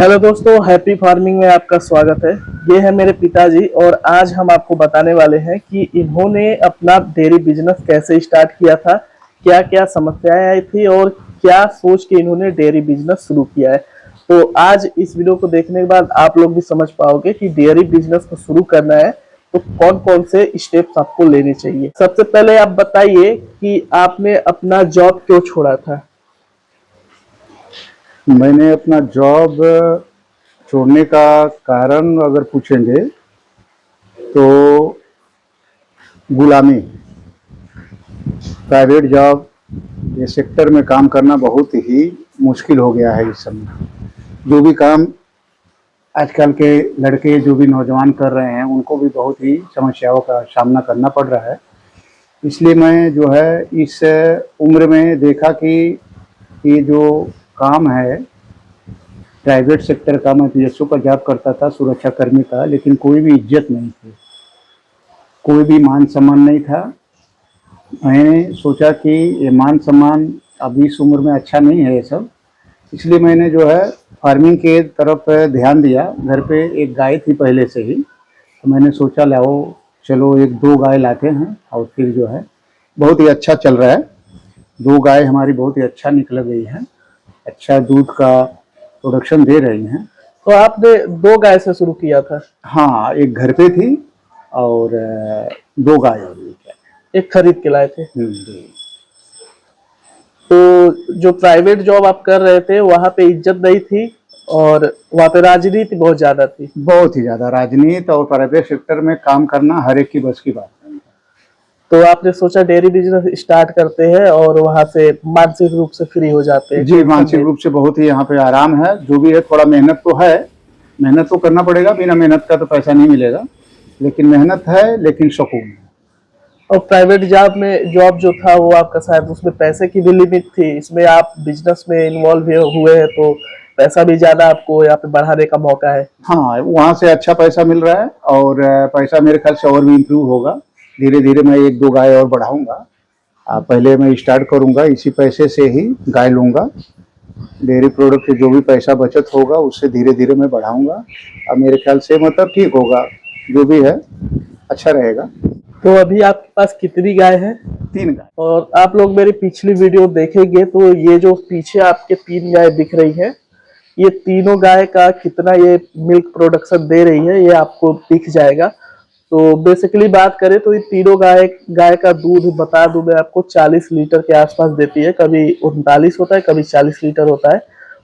Hello दोस्तों, happy farming में आपका स्वागत है। ये है मेरे पिताजी और आज हम आपको बताने वाले हैं कि इन्होंने अपना डेयरी बिजनेस कैसे स्टार्ट किया था, क्या क्या समस्याएं आई थी और क्या सोच के इन्होंने डेयरी बिजनेस शुरू किया है। तो आज इस वीडियो को देखने के बाद आप लोग भी समझ पाओगे कि डेयरी बिजनेस को शुरू करना है तो कौन कौन से स्टेप्स आपको लेने चाहिए। सबसे पहले आप बताइए कि आपने अपना जॉब क्यों छोड़ा था। मैंने अपना जॉब छोड़ने का कारण अगर पूछेंगे तो गुलामी, प्राइवेट जॉब ये सेक्टर में काम करना बहुत ही मुश्किल हो गया है इस समय। जो भी काम आजकल के लड़के जो भी नौजवान कर रहे हैं उनको भी बहुत ही समस्याओं का सामना करना पड़ रहा है। इसलिए मैं जो है इस उम्र में देखा कि ये जो काम है प्राइवेट सेक्टर का, मैं पीएसओ का जॉब करता था, सुरक्षा कर्मी का, लेकिन कोई भी इज्जत नहीं थी, कोई भी मान सम्मान नहीं था। मैंने सोचा कि ये मान सम्मान अभी इस उम्र में अच्छा नहीं है ये सब, इसलिए मैंने जो है फार्मिंग के तरफ ध्यान दिया। घर पे एक गाय थी पहले से ही, तो मैंने सोचा लाओ चलो एक दो गाय लाते हैं और फिर जो है बहुत ही अच्छा चल रहा है। दो गाय हमारी बहुत ही अच्छा निकल गई है, अच्छा दूध का प्रोडक्शन दे रही हैं। तो आपने दो गाय से शुरू किया था? हाँ, एक घर पे थी और दो गाय और भी क्या। एक खरीद के लाए थे। जी। तो जो प्राइवेट जॉब आप कर रहे थे वहां पे इज्जत नहीं थी और वहां पे राजनीति बहुत ज्यादा थी। बहुत ही ज्यादा राजनीति और प्राइवेट सेक्टर में काम करना हर एक की बस की बात नहीं। तो आपने सोचा डेयरी बिजनेस स्टार्ट करते हैं और वहां से मानसिक रूप से फ्री हो जाते हैं। जी, मानसिक रूप से बहुत ही यहाँ पे आराम है। जो भी है थोड़ा मेहनत तो है, मेहनत तो करना पड़ेगा, बिना मेहनत का तो पैसा नहीं मिलेगा, लेकिन मेहनत है, लेकिन सुकून है। और प्राइवेट जॉब में जॉब जो था वो आपका शायद उसमें पैसे की भी लिमिट थी, इसमें आप बिजनेस में इन्वॉल्व हुए हैं तो पैसा भी ज्यादा आपको यहाँ पे बढ़ाने का मौका है। हाँ, वहाँ से अच्छा पैसा मिल रहा है और पैसा मेरे ख्याल से और भी इम्प्रूव होगा। धीरे धीरे मैं एक दो गाय और बढ़ाऊंगा। पहले मैं स्टार्ट करूंगा, इसी पैसे से ही गाय लूंगा। डेयरी प्रोडक्ट से जो भी पैसा बचत होगा उससे धीरे धीरे मैं बढ़ाऊंगा। अब मेरे ख्याल से मतलब ठीक होगा, जो भी है अच्छा रहेगा। तो अभी आपके पास कितनी गाय है? 3 गाय। और आप लोग मेरी पिछली वीडियो देखेंगे तो ये जो पीछे आपके 3 गाय दिख रही है, ये तीनों गाय का कितना ये मिल्क प्रोडक्शन दे रही है ये आपको दिख जाएगा। तो बेसिकली बात करें तो ये तीनों गाय गाय का दूध बता दूं मैं आपको 40 लीटर के आसपास देती है। कभी 39 होता है, कभी 40 लीटर होता है।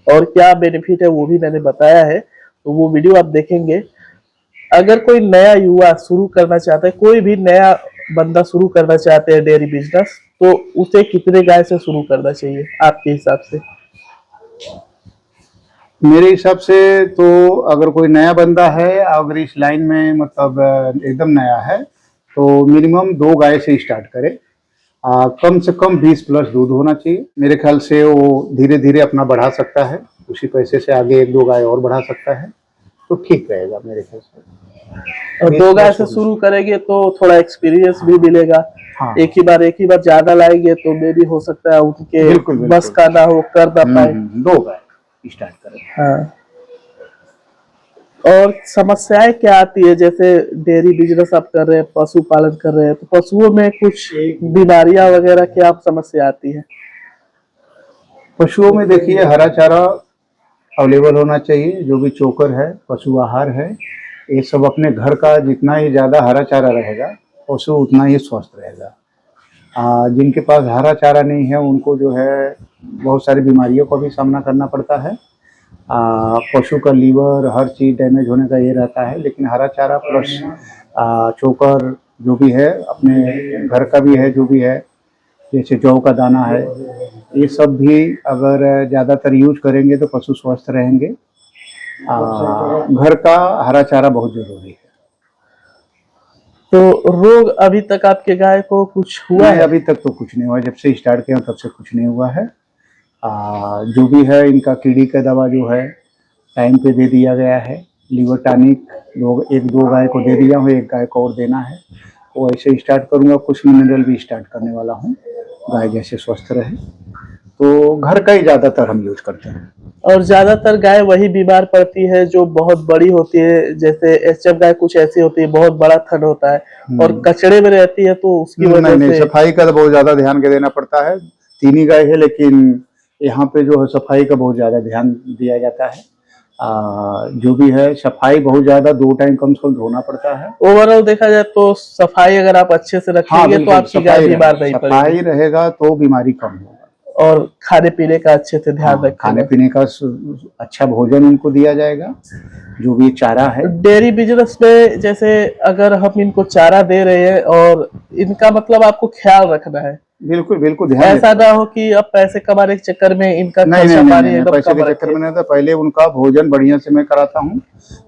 और क्या बेनिफिट है वो भी मैंने बताया है, तो वो वीडियो आप देखेंगे। अगर कोई नया युवा शुरू करना चाहता है, कोई भी नया बंदा शुरू करना चाहते हैं डेयरी बिजनेस, तो उसे कितने गाय से शुरू करना चाहिए आपके हिसाब से? मेरे हिसाब से तो अगर कोई नया बंदा है, अगर इस लाइन में मतलब एकदम नया है, तो मिनिमम 2 गाय से स्टार्ट करे। कम से कम 20 प्लस दूध होना चाहिए। मेरे ख्याल से वो धीरे धीरे अपना बढ़ा सकता है, उसी पैसे से आगे एक दो गाय और बढ़ा सकता है, तो ठीक रहेगा मेरे ख्याल से। और 2 गाय से शुरू करेंगे तो थोड़ा एक्सपीरियंस भी मिलेगा। हाँ। एक ही बार ज्यादा लाएंगे तो मे भी हो सकता है उनके बिल्कुल, बिल्कुल। बस का ना हो, कर ना पाए। 2 गाय स्टार्ट करें। हाँ। और समस्याएं क्या आती है? जैसे डेयरी बिजनेस आप कर रहे हैं, पशु पालन कर रहे हैं, तो पशुओं में कुछ बीमारियां वगैरह क्या समस्या आती है? पशुओं में देखिए हरा चारा अवेलेबल होना चाहिए। जो भी चोकर है, पशु आहार है, ये सब अपने घर का जितना ही ज़्यादा हरा चारा रहेगा पशु उतना ही स्वस्थ रहेगा। जिनके पास हरा चारा नहीं है उनको जो है बहुत सारी बीमारियों का भी सामना करना पड़ता है। पशु का लीवर हर चीज़ डैमेज होने का ये रहता है, लेकिन हरा चारा प्लस चोकर जो भी है अपने घर का भी है, जो भी है जैसे जौ का दाना है, ये सब भी अगर ज़्यादातर यूज करेंगे तो पशु स्वस्थ रहेंगे। घर का हरा चारा बहुत जरूरी है। तो रोग अभी तक आपके गाय को कुछ हुआ है? अभी तक तो कुछ नहीं हुआ, जब से स्टार्ट किया तब से कुछ नहीं हुआ है। जो भी है इनका कीड़ी का दवा जो है टाइम पे दे दिया गया है। लीवर टॉनिक एक दो गाय को दे दिया हूँ, एक गाय को और देना है। वो ऐसे स्टार्ट करूँगा, कुछ मिनरल भी स्टार्ट करने वाला हूँ, गाय जैसे स्वस्थ रहे। तो घर का ही ज़्यादातर हम यूज करते हैं। और ज्यादातर गाय वही बीमार पड़ती है जो बहुत बड़ी होती है, जैसे एचएफ गाय कुछ ऐसी होती है बहुत बड़ा थन होता है और कचड़े में रहती है, तो उसकी नहीं वजह नहीं, से सफाई का तो बहुत ज्यादा ध्यान के देना पड़ता है। तीन ही गाय है, लेकिन यहाँ पे जो है सफाई का बहुत ज्यादा ध्यान दिया जाता है। जो भी है सफाई बहुत ज्यादा, 2 टाइम कम से कम धोना पड़ता है। ओवरऑल देखा जाए तो सफाई अगर आप अच्छे से रखेंगे तो आपकी गाय बीमार नहीं पड़ेगी। सफाई रहेगा तो बीमारी कम होगा। और खाने पीने का अच्छे से ध्यान रखेंगे। खाने पीने का अच्छा भोजन उनको दिया जाएगा, जो भी चारा है। डेयरी बिजनेस में जैसे अगर हम इनको चारा दे रहे हैं और इनका मतलब आपको ख्याल रखना है। बिल्कुल बिल्कुल ध्यान, ऐसा ना हो कि अब पैसे कमाने के चक्कर में इनका खर्चा पानी एकदम पैसे के चक्कर में नहीं था। पहले उनका भोजन बढ़िया से मैं कराता हूँ,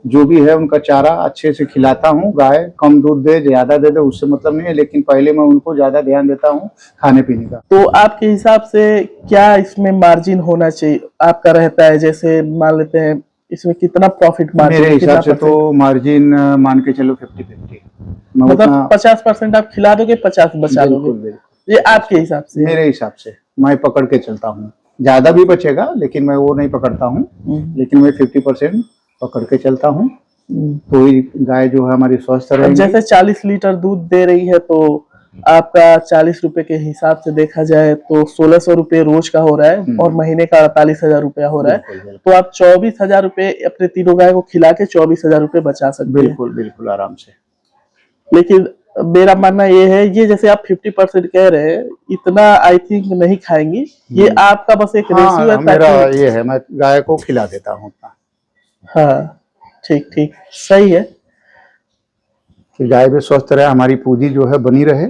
जो भी है उनका चारा अच्छे से खिलाता हूँ। गाय कम दूध दे ज्यादा दे उससे मतलब नहीं है, लेकिन पहले मैं उनको ज्यादा ध्यान देता हूँ खाने पीने का। तो आपके हिसाब से क्या इसमें मार्जिन होना चाहिए आपका रहता है? जैसे मान लेते हैं इसमें कितना प्रॉफिट मार्जिन? मेरे हिसाब से तो मार्जिन मान के चलो 50-50, मतलब 50% आप खिला दोगे, 50 बचा लोगे, ये आपके हिसाब से? मेरे हिसाब से मैं पकड़ के चलता हूँ। ज्यादा भी बचेगा लेकिन मैं वो नहीं पकड़ता हूँ, लेकिन मैं 50% पकड़ के चलता हूँ। तो गाय जो है हमारी स्वस्थ रहेगी। जैसे 40 लीटर दूध दे रही है तो आपका 40 रुपए के हिसाब से देखा जाए तो 1600 रुपए रोज का हो रहा है और महीने का 48,000 रुपया हो रहा है। तो आप 24,000 रुपए अपने तीनों गाय को खिला के 24,000 रुपए बचा सकते हैं। बिल्कुल बिल्कुल आराम से। लेकिन मेरा मानना ये है, ये जैसे आप 50% कह रहे हैं, इतना आई थिंक नहीं खाएंगी। ये आपका बस एक रेशियो है। मेरा ये है, मैं गाय को खिला देता हूँ उतना। हाँ ठीक ठीक, सही है कि गाय भी स्वस्थ रहे, हमारी पूंजी जो है बनी रहे,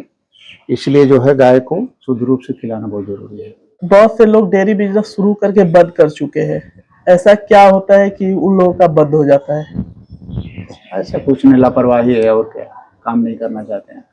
इसलिए जो है गाय को शुद्ध रूप से खिलाना बहुत जरूरी है। बहुत से लोग डेयरी बिजनेस शुरू करके बंद कर चुके हैं, ऐसा क्या होता है कि उन लोगों का बंद हो जाता है? ऐसा कुछ नहीं, लापरवाही है और क्या, काम नहीं करना चाहते हैं।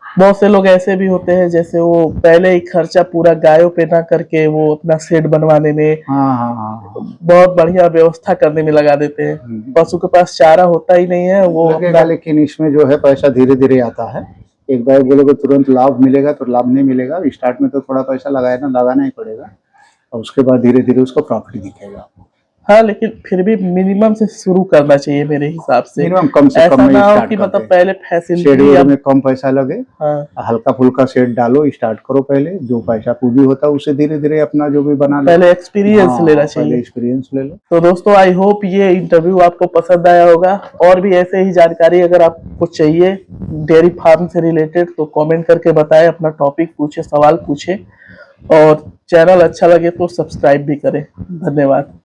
बहुत से लोग ऐसे भी होते हैं जैसे वो पहले ही खर्चा पूरा गायों पे ना करके वो अपना शेड बनवाने में, बहुत बढ़िया व्यवस्था करने में लगा देते हैं। पशु के पास चारा होता ही नहीं है वो लगेगा, लेकिन इसमें जो है पैसा धीरे धीरे आता है। एक बार बोलोगे तुरंत लाभ मिलेगा तो लाभ नहीं मिलेगा। स्टार्ट में तो थोड़ा पैसा लगाना ही पड़ेगा और उसके बाद धीरे धीरे उसका प्रॉफिट दिखेगा। हाँ, लेकिन फिर भी मिनिमम से शुरू करना चाहिए मेरे हिसाब से। मिनिमम कम से कम में स्टार्ट कि मतलब पहले फैसिलिटी में कम पैसा लगे। हाँ। हल्का फुल्का सेट डालो, स्टार्ट करो। पहले जो पैसा पूंजी होता है उससे धीरे धीरे अपना जो भी बना लो। पहले एक्सपीरियंस लेना चाहिए। पहले एक्सपीरियंस ले लो। तो दोस्तों आई होप ये इंटरव्यू आपको पसंद आया होगा। और भी ऐसे ही जानकारी अगर आपको चाहिए डेयरी फार्म से रिलेटेड तो कमेंट करके बताएं, अपना टॉपिक पूछे, सवाल पूछे, और चैनल अच्छा लगे तो सब्सक्राइब भी करें। धन्यवाद।